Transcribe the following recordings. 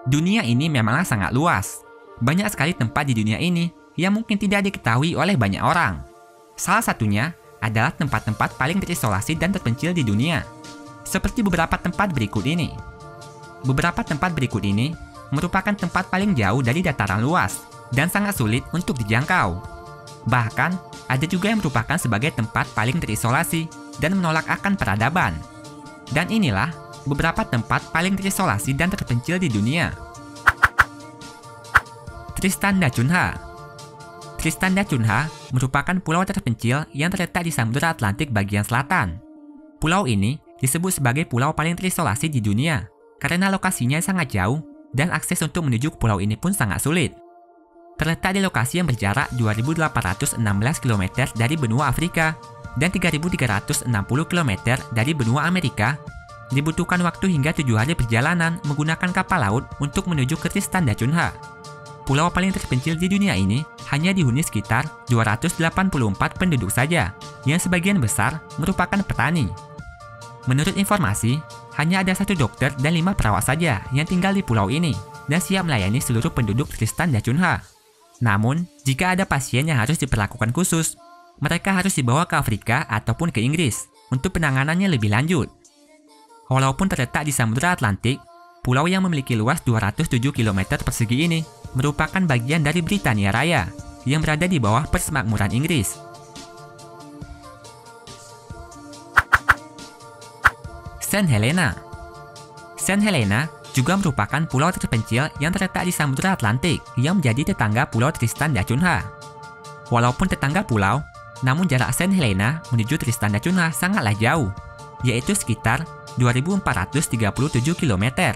Dunia ini memanglah sangat luas. Banyak sekali tempat di dunia ini yang mungkin tidak diketahui oleh banyak orang. Salah satunya adalah tempat-tempat paling terisolasi dan terpencil di dunia. Seperti beberapa tempat berikut ini. Beberapa tempat berikut ini merupakan tempat paling jauh dari dataran luas dan sangat sulit untuk dijangkau. Bahkan, ada juga yang merupakan sebagai tempat paling terisolasi dan menolak akan peradaban. Dan inilah beberapa tempat paling terisolasi dan terpencil di dunia. Tristan da Cunha. Tristan da Cunha merupakan pulau terpencil yang terletak di Samudra Atlantik bagian selatan. Pulau ini disebut sebagai pulau paling terisolasi di dunia karena lokasinya sangat jauh dan akses untuk menuju ke pulau ini pun sangat sulit. Terletak di lokasi yang berjarak 2.816 km dari benua Afrika dan 3.360 km dari benua Amerika, dibutuhkan waktu hingga 7 hari perjalanan menggunakan kapal laut untuk menuju ke Tristan da Cunha. Pulau paling terpencil di dunia ini hanya dihuni sekitar 284 penduduk saja, yang sebagian besar merupakan petani. Menurut informasi, hanya ada 1 dokter dan 5 perawat saja yang tinggal di pulau ini dan siap melayani seluruh penduduk Tristan da Cunha. Namun, jika ada pasien yang harus diperlakukan khusus, mereka harus dibawa ke Afrika ataupun ke Inggris untuk penanganannya lebih lanjut. Walaupun terletak di Samudra Atlantik, pulau yang memiliki luas 207 km persegi ini merupakan bagian dari Britania Raya yang berada di bawah persemakmuran Inggris. Saint Helena. Saint Helena juga merupakan pulau terpencil yang terletak di Samudra Atlantik yang menjadi tetangga Pulau Tristan da Cunha. Walaupun tetangga pulau, namun jarak Saint Helena menuju Tristan da Cunha sangatlah jauh, yaitu sekitar 2.437 km.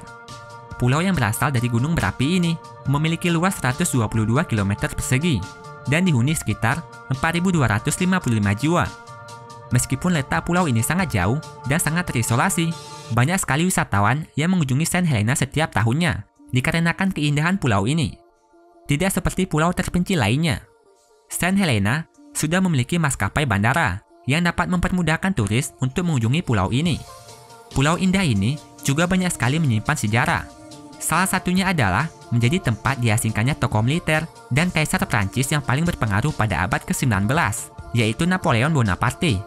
Pulau yang berasal dari gunung berapi ini memiliki luas 122 km persegi dan dihuni sekitar 4.255 jiwa. Meskipun letak pulau ini sangat jauh dan sangat terisolasi, banyak sekali wisatawan yang mengunjungi Saint Helena setiap tahunnya dikarenakan keindahan pulau ini. Tidak seperti pulau terpencil lainnya, Saint Helena sudah memiliki maskapai bandara yang dapat mempermudahkan turis untuk mengunjungi pulau ini. Pulau indah ini juga banyak sekali menyimpan sejarah. Salah satunya adalah menjadi tempat diasingkannya tokoh militer dan kaisar Prancis yang paling berpengaruh pada abad ke-19, yaitu Napoleon Bonaparte.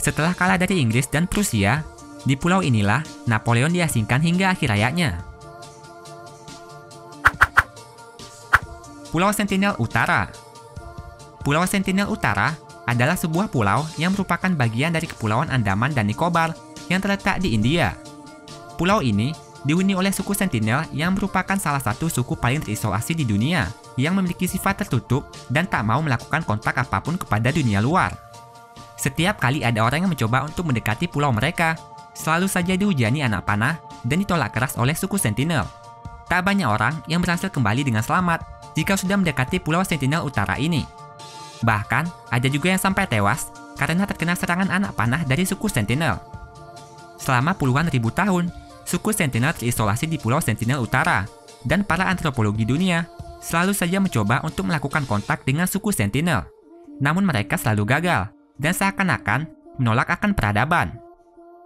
Setelah kalah dari Inggris dan Prusia, di pulau inilah Napoleon diasingkan hingga akhir hayatnya. Pulau Sentinel Utara. Pulau Sentinel Utara adalah sebuah pulau yang merupakan bagian dari Kepulauan Andaman dan Nicobar yang terletak di India. Pulau ini dihuni oleh suku Sentinel yang merupakan salah satu suku paling terisolasi di dunia yang memiliki sifat tertutup dan tak mau melakukan kontak apapun kepada dunia luar. Setiap kali ada orang yang mencoba untuk mendekati pulau mereka, selalu saja dihujani anak panah dan ditolak keras oleh suku Sentinel. Tak banyak orang yang berhasil kembali dengan selamat jika sudah mendekati pulau Sentinel Utara ini. Bahkan, ada juga yang sampai tewas karena terkena serangan anak panah dari suku Sentinel. Selama puluhan ribu tahun, suku Sentinel terisolasi di pulau Sentinel Utara, dan para antropologi dunia selalu saja mencoba untuk melakukan kontak dengan suku Sentinel. Namun mereka selalu gagal, dan seakan-akan menolak akan peradaban.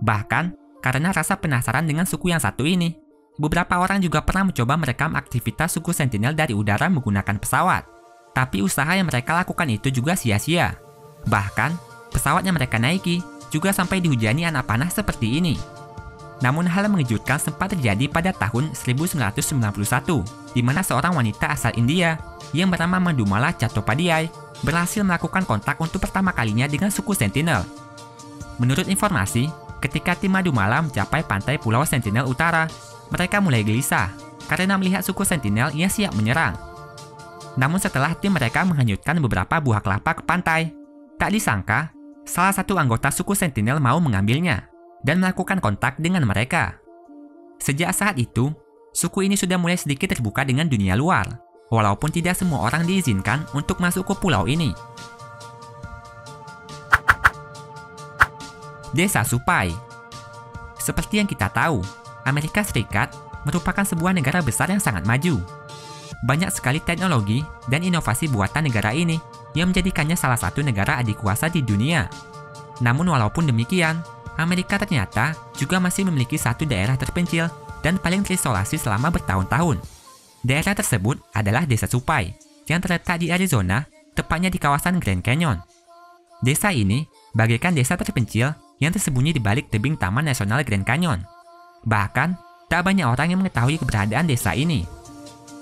Bahkan, karena rasa penasaran dengan suku yang satu ini, beberapa orang juga pernah mencoba merekam aktivitas suku Sentinel dari udara menggunakan pesawat. Tapi usaha yang mereka lakukan itu juga sia-sia. Bahkan, pesawat yang mereka naiki juga sampai dihujani anak panah seperti ini. Namun hal mengejutkan sempat terjadi pada tahun 1991, di mana seorang wanita asal India yang bernama Madhumala Chattopadhyay berhasil melakukan kontak untuk pertama kalinya dengan suku Sentinel. Menurut informasi, ketika tim Madhumala mencapai pantai Pulau Sentinel Utara, mereka mulai gelisah karena melihat suku Sentinel yang siap menyerang. Namun setelah tim mereka menghanyutkan beberapa buah kelapa ke pantai, tak disangka salah satu anggota suku Sentinel mau mengambilnya dan melakukan kontak dengan mereka. Sejak saat itu, suku ini sudah mulai sedikit terbuka dengan dunia luar, walaupun tidak semua orang diizinkan untuk masuk ke pulau ini. Desa Supai. Seperti yang kita tahu, Amerika Serikat merupakan sebuah negara besar yang sangat maju. Banyak sekali teknologi dan inovasi buatan negara ini yang menjadikannya salah satu negara adikuasa di dunia. Namun walaupun demikian, Amerika ternyata juga masih memiliki satu daerah terpencil dan paling terisolasi selama bertahun-tahun. Daerah tersebut adalah Desa Supai, yang terletak di Arizona, tepatnya di kawasan Grand Canyon. Desa ini bagaikan desa terpencil yang tersembunyi di balik tebing Taman Nasional Grand Canyon. Bahkan, tak banyak orang yang mengetahui keberadaan desa ini.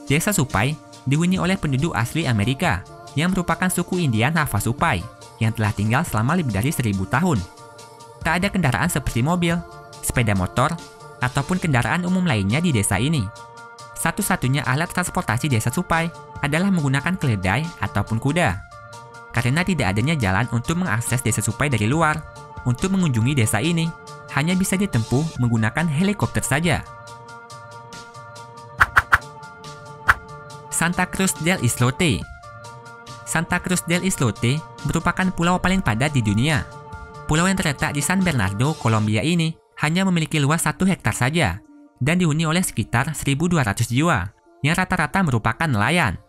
Desa Supai dihuni oleh penduduk asli Amerika yang merupakan suku Indian Navajo Supai yang telah tinggal selama lebih dari 1000 tahun. Tak ada kendaraan seperti mobil, sepeda motor, ataupun kendaraan umum lainnya di desa ini. Satu-satunya alat transportasi desa Supai adalah menggunakan keledai ataupun kuda. Karena tidak adanya jalan untuk mengakses desa Supai dari luar, untuk mengunjungi desa ini hanya bisa ditempuh menggunakan helikopter saja. Santa Cruz del Islote. Santa Cruz del Islote merupakan pulau paling padat di dunia. Pulau yang terletak di San Bernardo, Kolombia ini hanya memiliki luas 1 hektar saja dan dihuni oleh sekitar 1.200 jiwa yang rata-rata merupakan nelayan.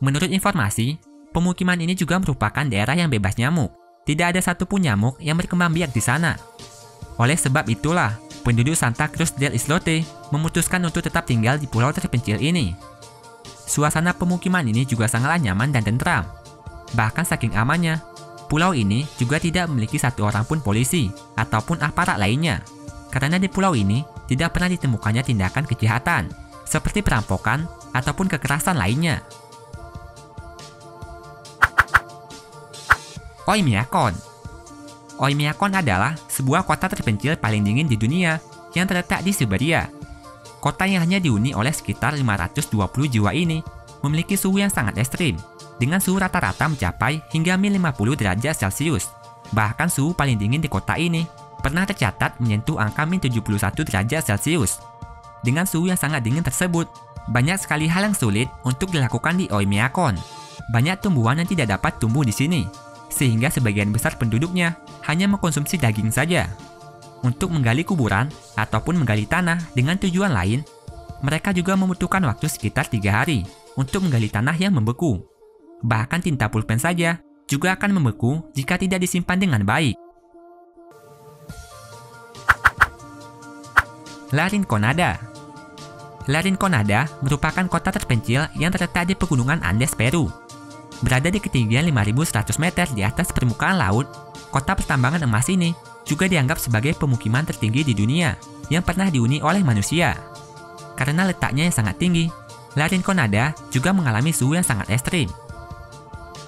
Menurut informasi, pemukiman ini juga merupakan daerah yang bebas nyamuk. Tidak ada satupun nyamuk yang berkembang biak di sana. Oleh sebab itulah, penduduk Santa Cruz del Islote memutuskan untuk tetap tinggal di pulau terpencil ini. Suasana pemukiman ini juga sangatlah nyaman dan tentram. Bahkan saking amannya, pulau ini juga tidak memiliki satu orang pun polisi ataupun aparat lainnya. Karena di pulau ini tidak pernah ditemukannya tindakan kejahatan, seperti perampokan ataupun kekerasan lainnya. Oymyakon. Oymyakon adalah sebuah kota terpencil paling dingin di dunia yang terletak di Siberia. Kota yang hanya dihuni oleh sekitar 520 jiwa ini memiliki suhu yang sangat ekstrim, dengan suhu rata-rata mencapai hingga -50 derajat Celcius. Bahkan suhu paling dingin di kota ini pernah tercatat menyentuh angka -71 derajat Celcius. Dengan suhu yang sangat dingin tersebut, banyak sekali hal yang sulit untuk dilakukan di Oymyakon. Banyak tumbuhan yang tidak dapat tumbuh di sini, sehingga sebagian besar penduduknya hanya mengkonsumsi daging saja. Untuk menggali kuburan ataupun menggali tanah dengan tujuan lain, mereka juga membutuhkan waktu sekitar 3 hari untuk menggali tanah yang membeku. Bahkan tinta pulpen saja juga akan membeku jika tidak disimpan dengan baik. La Rinconada. La Rinconada merupakan kota terpencil yang terletak di pegunungan Andes, Peru. Berada di ketinggian 5.100 meter di atas permukaan laut, kota pertambangan emas ini juga dianggap sebagai pemukiman tertinggi di dunia yang pernah dihuni oleh manusia. Karena letaknya yang sangat tinggi, La Rinconada juga mengalami suhu yang sangat ekstrim.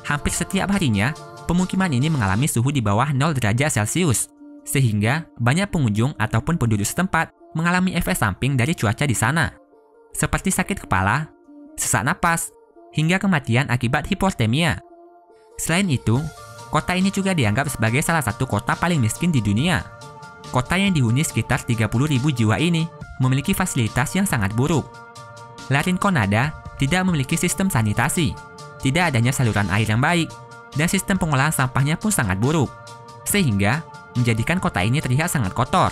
Hampir setiap harinya, pemukiman ini mengalami suhu di bawah 0 derajat Celcius, sehingga banyak pengunjung ataupun penduduk setempat mengalami efek samping dari cuaca di sana, seperti sakit kepala, sesak napas, hingga kematian akibat hipotermia. Selain itu, kota ini juga dianggap sebagai salah satu kota paling miskin di dunia. Kota yang dihuni sekitar 30.000 jiwa ini memiliki fasilitas yang sangat buruk. La Rinconada tidak memiliki sistem sanitasi, tidak adanya saluran air yang baik, dan sistem pengolahan sampahnya pun sangat buruk, sehingga menjadikan kota ini terlihat sangat kotor.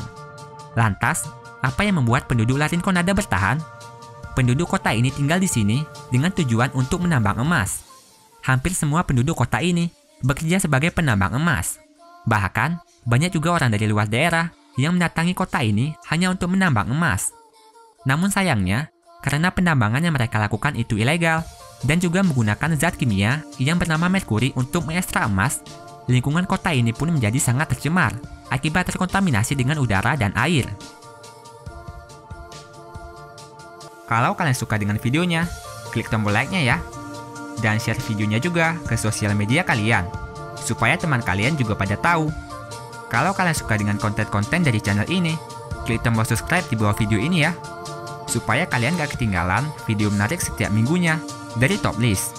Lantas, apa yang membuat penduduk La Rinconada bertahan? Penduduk kota ini tinggal di sini dengan tujuan untuk menambang emas. Hampir semua penduduk kota ini bekerja sebagai penambang emas. Bahkan, banyak juga orang dari luar daerah yang mendatangi kota ini hanya untuk menambang emas. Namun sayangnya, karena penambangan yang mereka lakukan itu ilegal dan juga menggunakan zat kimia yang bernama merkuri untuk mengekstrak emas, lingkungan kota ini pun menjadi sangat tercemar akibat terkontaminasi dengan udara dan air. Kalau kalian suka dengan videonya, klik tombol like-nya ya. Dan share videonya juga ke sosial media kalian, supaya teman kalian juga pada tahu. Kalau kalian suka dengan konten-konten dari channel ini, klik tombol subscribe di bawah video ini ya, supaya kalian gak ketinggalan video menarik setiap minggunya dari Top List.